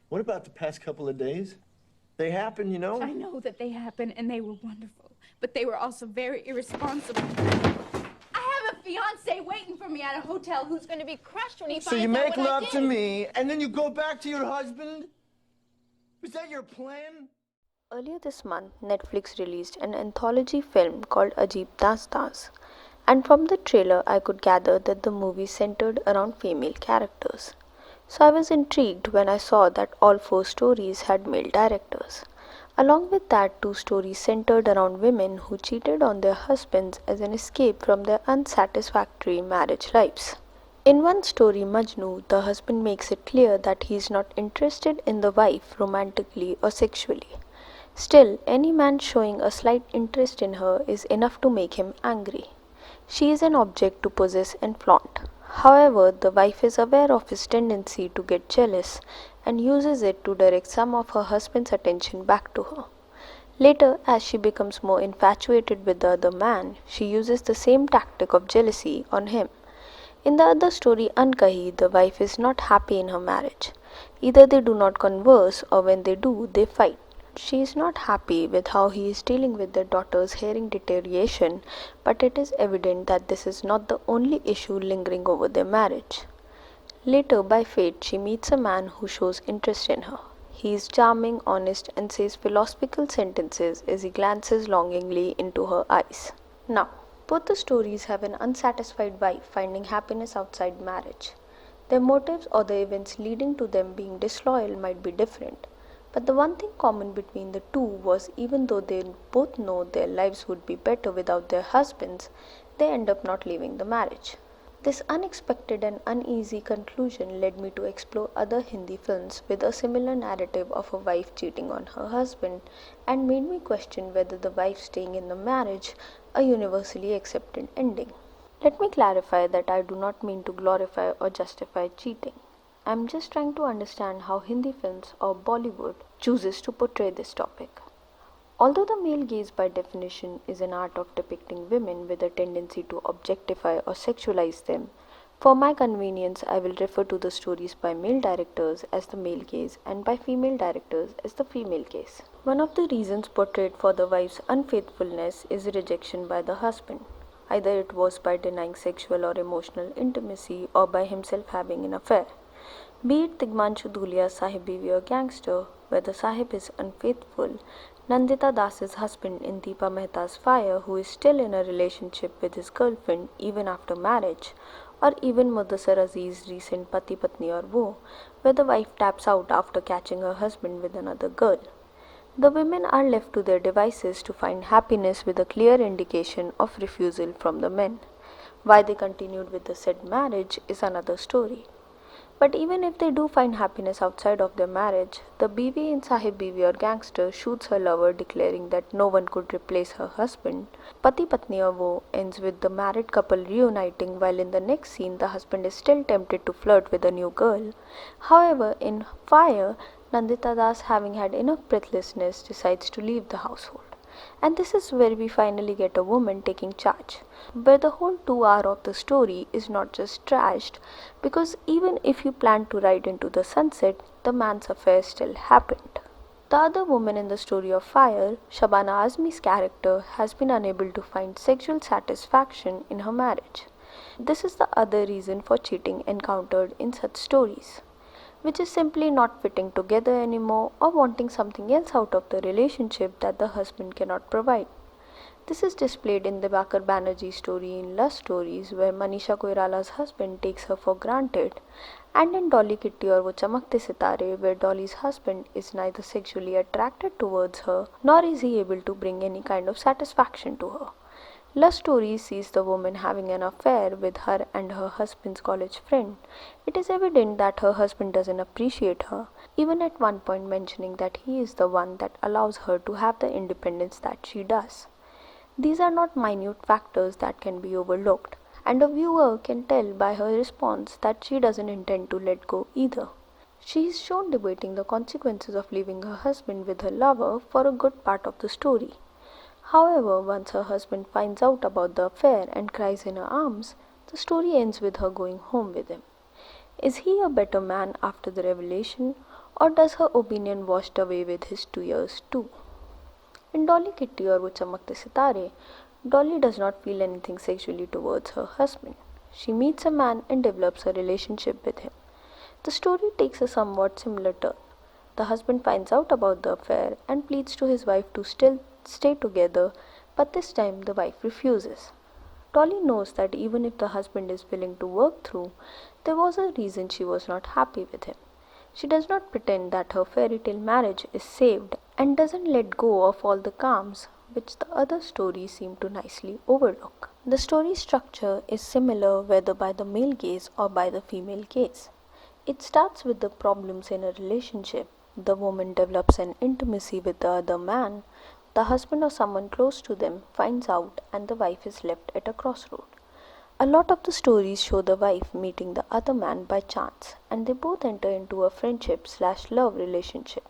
What about the past couple of days? They happened, you know? I know that they happened and they were wonderful, but they were also very irresponsible. I have a fiance waiting for me at a hotel who's going to be crushed when he finds out So you make what I love did. to me, and then you go back to your husband? Was that your plan? Earlier this month, Netflix released an anthology film called Ajeeb Daastaans, and from the trailer, I could gather that the movie centered around female characters. So I was intrigued when I saw that all four stories had male directors. Along with that, two stories centered around women who cheated on their husbands as an escape from their unsatisfactory marriage lives. In one story, Majnu, the husband makes it clear that he is not interested in the wife romantically or sexually. Still, any man showing a slight interest in her is enough to make him angry. She is an object to possess and flaunt. However, the wife is aware of his tendency to get jealous and uses it to direct some of her husband's attention back to her. Later, as she becomes more infatuated with the other man, she uses the same tactic of jealousy on him. In the other story, Unkahi, the wife is not happy in her marriage. Either they do not converse or when they do, they fight. She is not happy with how he is dealing with their daughter's hearing deterioration, but it is evident that this is not the only issue lingering over their marriage. Later, by fate, she meets a man who shows interest in her. He is charming, honest, and says philosophical sentences as he glances longingly into her eyes. Now, both the stories have an unsatisfied wife finding happiness outside marriage. Their motives or the events leading to them being disloyal might be different, but the one thing common between the two was even though they both know their lives would be better without their husbands, they end up not leaving the marriage. This unexpected and uneasy conclusion led me to explore other Hindi films with a similar narrative of a wife cheating on her husband and made me question whether the wife staying in the marriage a universally accepted ending. Let me clarify that I do not mean to glorify or justify cheating. I am just trying to understand how Hindi films or Bollywood chooses to portray this topic. Although the male gaze by definition is an art of depicting women with a tendency to objectify or sexualize them, for my convenience I will refer to the stories by male directors as the male gaze and by female directors as the female gaze. One of the reasons portrayed for the wife's unfaithfulness is rejection by the husband. Either it was by denying sexual or emotional intimacy or by himself having an affair. Be it Tigmanshu Dhulia's Saheb, Biwi or Gangster, where the Saheb is unfaithful, Nandita Das's husband in Deepa Mehta's Fire, who is still in a relationship with his girlfriend even after marriage, or even Mudassar Aziz's recent Pati Patni Aur Woh, where the wife taps out after catching her husband with another girl. The women are left to their devices to find happiness with a clear indication of refusal from the men. Why they continued with the said marriage is another story. But even if they do find happiness outside of their marriage, the Biwi in Saheb Biwi or Gangster shoots her lover declaring that no one could replace her husband. Pati Patni Aur Woh ends with the married couple reuniting while in the next scene the husband is still tempted to flirt with a new girl. However, in Fire, Nandita Das, having had enough breathlessness, decides to leave the household. And this is where we finally get a woman taking charge, where the whole 2 hour of the story is not just trashed, because even if you plan to ride into the sunset, the man's affair still happened. The other woman in the story of Fire, Shabana Azmi's character, has been unable to find sexual satisfaction in her marriage. This is the other reason for cheating encountered in such stories, which is simply not fitting together anymore or wanting something else out of the relationship that the husband cannot provide. This is displayed in the Bakar Banerjee story in Lust Stories, where Manisha Koirala's husband takes her for granted, and in Dolly Kitty Aur Woh Chamakte Sitare, where Dolly's husband is neither sexually attracted towards her nor is he able to bring any kind of satisfaction to her. Lust Stories sees the woman having an affair with her and her husband's college friend. It is evident that her husband doesn't appreciate her, even at one point mentioning that he is the one that allows her to have the independence that she does. These are not minute factors that can be overlooked, and a viewer can tell by her response that she doesn't intend to let go either. She is shown debating the consequences of leaving her husband with her lover for a good part of the story. However, once her husband finds out about the affair and cries in her arms, the story ends with her going home with him. Is he a better man after the revelation, Or does her opinion washed away with his tears too? In Dolly Kitty or Wo Chamakte Sitare, Dolly does not feel anything sexually towards her husband. She meets a man and develops a relationship with him. The story takes a somewhat similar turn. The husband finds out about the affair and pleads to his wife to still stay together, but this time the wife refuses. Dolly knows that even if the husband is willing to work through, there was a reason she was not happy with him. She does not pretend that her fairy tale marriage is saved and doesn't let go of all the calms which the other stories seem to nicely overlook. The story structure is similar whether by the male gaze or by the female gaze. It starts with the problems in a relationship. The woman develops an intimacy with the other man. The husband or someone close to them finds out and the wife is left at a crossroad. A lot of the stories show the wife meeting the other man by chance and they both enter into a friendship/love relationship.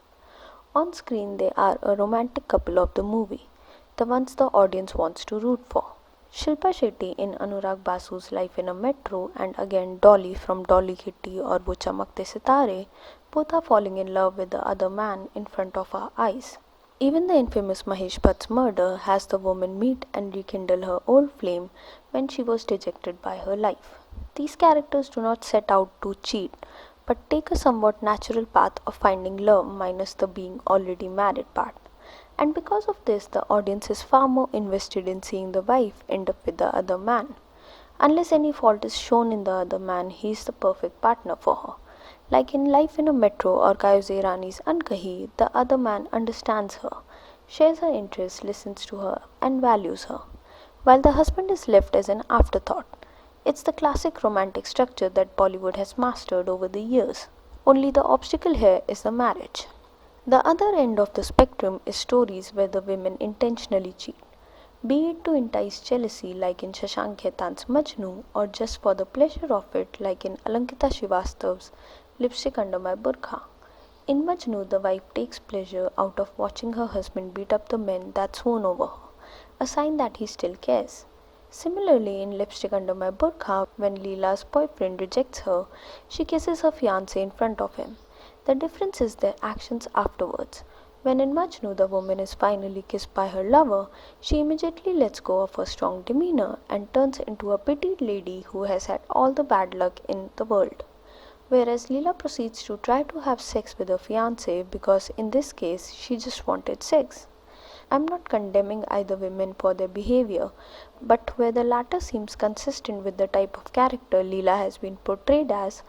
On screen they are a romantic couple of the movie, the ones the audience wants to root for. Shilpa Shetty in Anurag Basu's Life in a Metro and again Dolly from Dolly Kitty or Wo Chamakte Sitare both are falling in love with the other man in front of our eyes. Even the infamous Mahesh Bhatt's murder has the woman meet and rekindle her old flame when she was dejected by her life. These characters do not set out to cheat but take a somewhat natural path of finding love minus the being already married part. And because of this, the audience is far more invested in seeing the wife end up with the other man. Unless any fault is shown in the other man, he is the perfect partner for her. Like in Life in a Metro or Kayose Rani's Unkahi, the other man understands her, shares her interests, listens to her, and values her, while the husband is left as an afterthought. It's the classic romantic structure that Bollywood has mastered over the years. Only the obstacle here is the marriage. The other end of the spectrum is stories where the women intentionally cheat, be it to entice jealousy like in Shashank Khaitan's Majnu or just for the pleasure of it like in Alankita Srivastav's Lipstick Under My Burkha. In Majnu, the wife takes pleasure out of watching her husband beat up the men that swoon over her, a sign that he still cares. Similarly, in Lipstick Under My Burkha, when Leela's boyfriend rejects her, she kisses her fiancé in front of him. The difference is their actions afterwards. When in Majnu the woman is finally kissed by her lover, she immediately lets go of her strong demeanor and turns into a petite lady who has had all the bad luck in the world. Whereas Leela proceeds to try to have sex with her fiancé because in this case she just wanted sex. I'm not condemning either women for their behavior, but where the latter seems consistent with the type of character Leela has been portrayed as,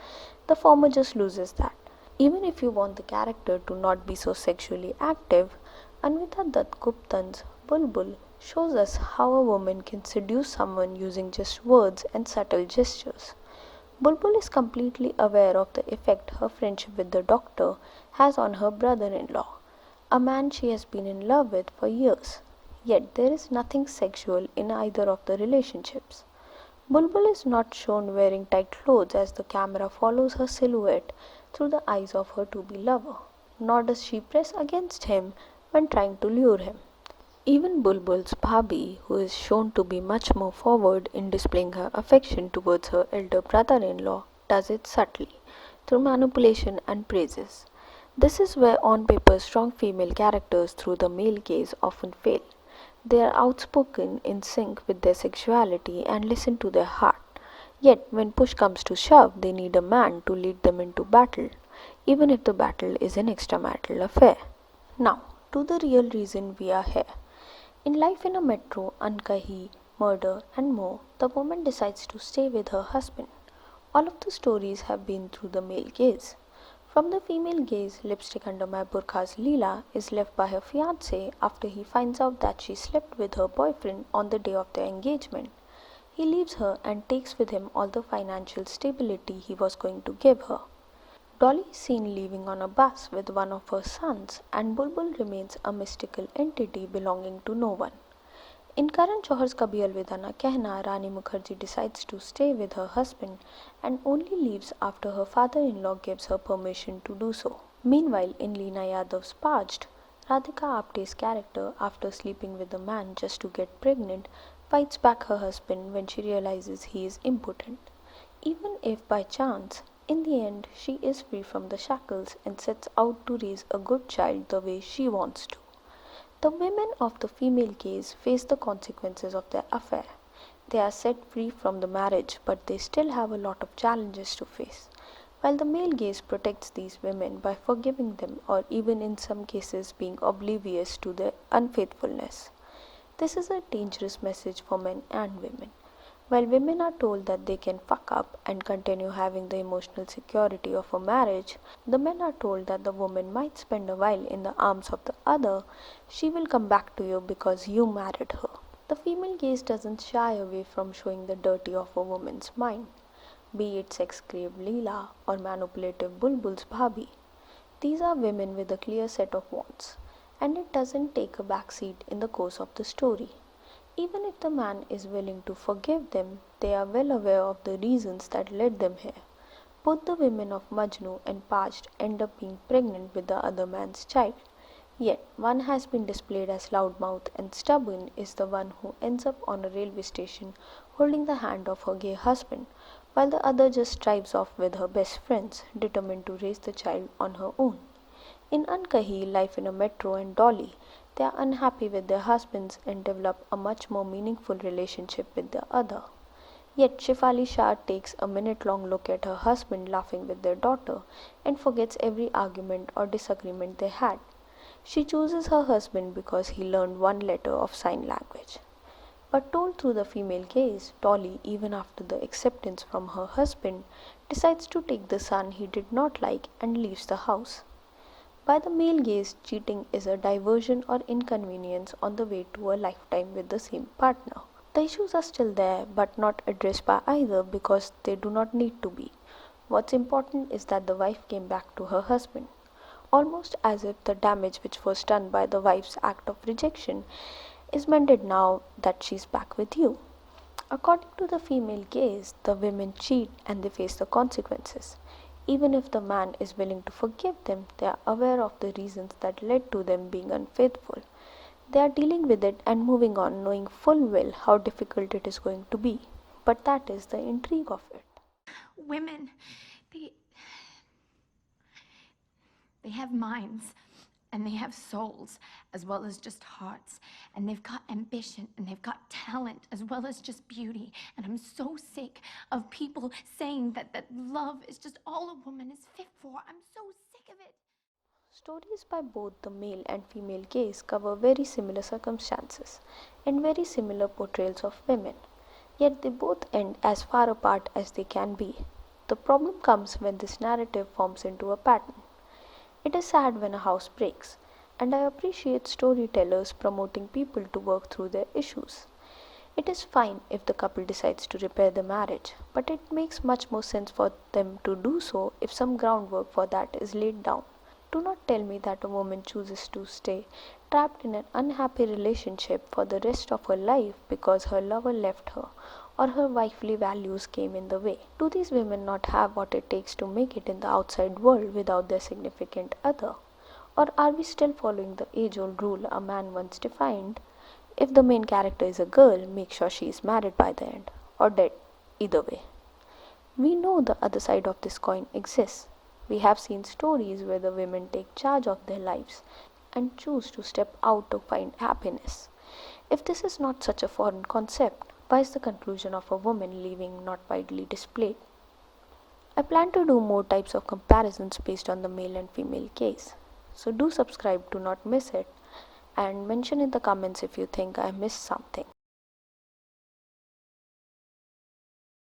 the former just loses that. Even if you want the character to not be so sexually active, Anvita Dutt Guptan's Bulbbul shows us how a woman can seduce someone using just words and subtle gestures. Bulbbul is completely aware of the effect her friendship with the doctor has on her brother-in-law, a man she has been in love with for years. Yet there is nothing sexual in either of the relationships. Bulbbul is not shown wearing tight clothes as the camera follows her silhouette through the eyes of her to-be lover, nor does she press against him when trying to lure him. Even Bulbbul's Bhabhi, who is shown to be much more forward in displaying her affection towards her elder brother-in-law, does it subtly, through manipulation and praises. This is where on paper strong female characters through the male gaze often fail. They are outspoken, in sync with their sexuality and listen to their heart. Yet when push comes to shove, they need a man to lead them into battle, even if the battle is an extramarital affair. Now, to the real reason we are here. In Life in a Metro, Unkahi, Murder and more, the woman decides to stay with her husband. All of the stories have been through the male gaze. From the female gaze, Lipstick Under My Burkha's Leela is left by her fiancé after he finds out that she slept with her boyfriend on the day of their engagement. He leaves her and takes with him all the financial stability he was going to give her. Dolly is seen leaving on a bus with one of her sons, and Bulbbul remains a mystical entity belonging to no one. In Karan Johar's Kabhi Alvida Na Kehna, Rani Mukherjee decides to stay with her husband and only leaves after her father-in-law gives her permission to do so. Meanwhile, in Leena Yadav's Parched, Radhika Apte's character, after sleeping with a man just to get pregnant, fights back her husband when she realizes he is impotent. Even if by chance In the end, she is free from the shackles and sets out to raise a good child the way she wants to. The women of the female gaze face the consequences of their affair. They are set free from the marriage, but they still have a lot of challenges to face. While the male gaze protects these women by forgiving them or even in some cases being oblivious to their unfaithfulness. This is a dangerous message for men and women. While women are told that they can fuck up and continue having the emotional security of a marriage, the men are told that the woman might spend a while in the arms of the other, she will come back to you because you married her. The female gaze doesn't shy away from showing the dirty of a woman's mind, be it sex-crave Leela or manipulative Bulbbul's Bhabhi. These are women with a clear set of wants, and it doesn't take a backseat in the course of the story. Even if the man is willing to forgive them, they are well aware of the reasons that led them here. Both the women of Majnu and Parched end up being pregnant with the other man's child. Yet, one has been displayed as loudmouth and stubborn is the one who ends up on a railway station holding the hand of her gay husband, while the other just drives off with her best friends, determined to raise the child on her own. In Unkahi, Life in a Metro and Dolly, they are unhappy with their husbands and develop a much more meaningful relationship with the other. Yet Shefali Shah takes a minute-long look at her husband laughing with their daughter and forgets every argument or disagreement they had. She chooses her husband because he learned one letter of sign language. But told through the female gaze, Dolly, even after the acceptance from her husband, decides to take the son he did not like and leaves the house. By the male gaze, cheating is a diversion or inconvenience on the way to a lifetime with the same partner. The issues are still there but not addressed by either because they do not need to be. What's important is that the wife came back to her husband, almost as if the damage which was done by the wife's act of rejection is mended now that she's back with you. According to the female gaze, the women cheat and they face the consequences. Even if the man is willing to forgive them, they are aware of the reasons that led to them being unfaithful. They are dealing with it and moving on, knowing full well how difficult it is going to be. But that is the intrigue of it. Women, they have minds and they have souls as well as just hearts, and they've got ambition and they've got talent as well as just beauty. And I'm so sick of people saying that love is just all a woman is fit for. I'm so sick of it. Stories by both the male and female gaze cover very similar circumstances and very similar portrayals of women, yet they both end as far apart as they can be. The problem comes when this narrative forms into a pattern. It is sad when a house breaks, and I appreciate storytellers promoting people to work through their issues. It is fine if the couple decides to repair the marriage, but it makes much more sense for them to do so if some groundwork for that is laid down. Do not tell me that a woman chooses to stay trapped in an unhappy relationship for the rest of her life because her lover left her or her wifely values came in the way. Do these women not have what it takes to make it in the outside world without their significant other? Or are we still following the age-old rule a man once defined? If the main character is a girl, make sure she is married by the end, or dead, either way. We know the other side of this coin exists. We have seen stories where the women take charge of their lives and choose to step out to find happiness. If this is not such a foreign concept, why is the conclusion of a woman leaving not widely displayed? I plan to do more types of comparisons based on the male and female gaze. So do subscribe to not miss it and mention in the comments if you think I missed something.